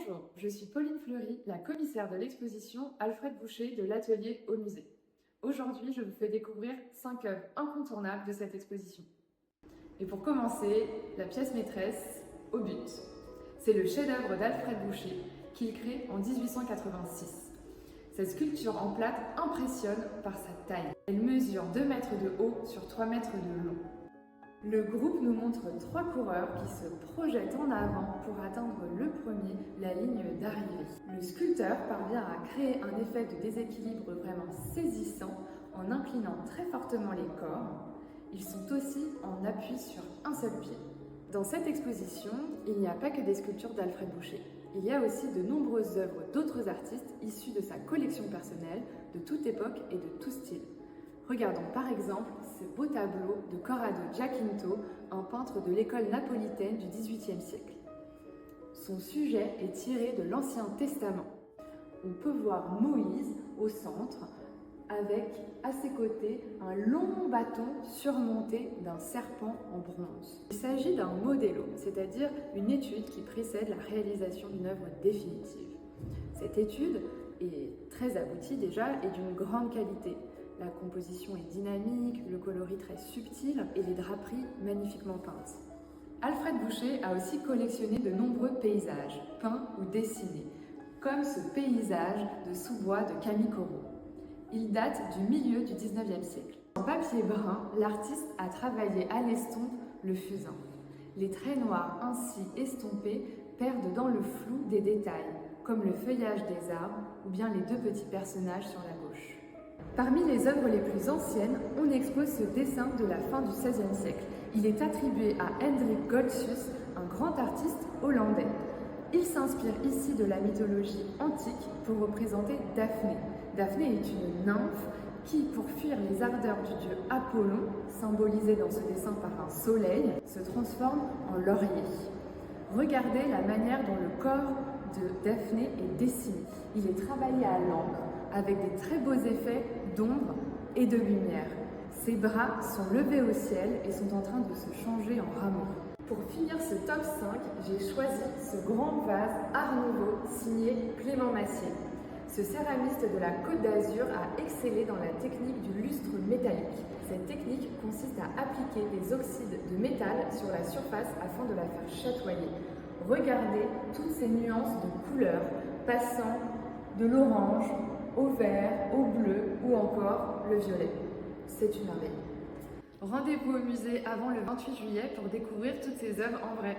Bonjour, je suis Pauline Fleury, la commissaire de l'exposition Alfred Boucher de l'Atelier au Musée. Aujourd'hui, je vous fais découvrir 5 œuvres incontournables de cette exposition. Et pour commencer, la pièce maîtresse, Au but. C'est le chef-d'œuvre d'Alfred Boucher qu'il crée en 1886. Cette sculpture en plâtre impressionne par sa taille. Elle mesure 2 mètres de haut sur 3 mètres de long. Le groupe nous montre 3 coureurs qui se projettent en avant pour atteindre le premier la ligne d'arrivée. Le sculpteur parvient à créer un effet de déséquilibre vraiment saisissant en inclinant très fortement les corps. Ils sont aussi en appui sur un seul pied. Dans cette exposition, il n'y a pas que des sculptures d'Alfred Boucher. Il y a aussi de nombreuses œuvres d'autres artistes issus de sa collection personnelle, de toute époque et de tout style. Regardons par exemple ce beau tableau de Corrado Giacinto, un peintre de l'école napolitaine du XVIIIe siècle. Son sujet est tiré de l'Ancien Testament. On peut voir Moïse au centre, avec à ses côtés un long bâton surmonté d'un serpent en bronze. Il s'agit d'un modello, c'est-à-dire une étude qui précède la réalisation d'une œuvre définitive. Cette étude est très aboutie déjà et d'une grande qualité. La composition est dynamique, le coloris très subtil et les draperies magnifiquement peintes. Alfred Boucher a aussi collectionné de nombreux paysages, peints ou dessinés, comme ce paysage de sous-bois de Camille Corot. Il date du milieu du 19e siècle. En papier brun, l'artiste a travaillé à l'estompe le fusain. Les traits noirs ainsi estompés perdent dans le flou des détails, comme le feuillage des arbres ou bien les 2 petits personnages sur la gauche. Parmi les œuvres les plus anciennes, on expose ce dessin de la fin du XVIe siècle. Il est attribué à Hendrik Goltzius, un grand artiste hollandais. Il s'inspire ici de la mythologie antique pour représenter Daphné. Daphné est une nymphe qui, pour fuir les ardeurs du dieu Apollon, symbolisé dans ce dessin par un soleil, se transforme en laurier. Regardez la manière dont le corps de Daphné est dessiné. Il est travaillé à l'encre avec des très beaux effets d'ombre et de lumière. Ses bras sont levés au ciel et sont en train de se changer en rameaux. Pour finir ce top 5, j'ai choisi ce grand vase Art Nouveau signé Clément Massier. Ce céramiste de la Côte d'Azur a excellé dans la technique du lustre métallique. Cette technique consiste à appliquer des oxydes de métal sur la surface afin de la faire chatoyer. Regardez toutes ces nuances de couleurs, passant de l'orange au vert, au bleu ou encore le violet. C'est une merveille. Rendez-vous au musée avant le 28 juillet pour découvrir toutes ces œuvres en vrai.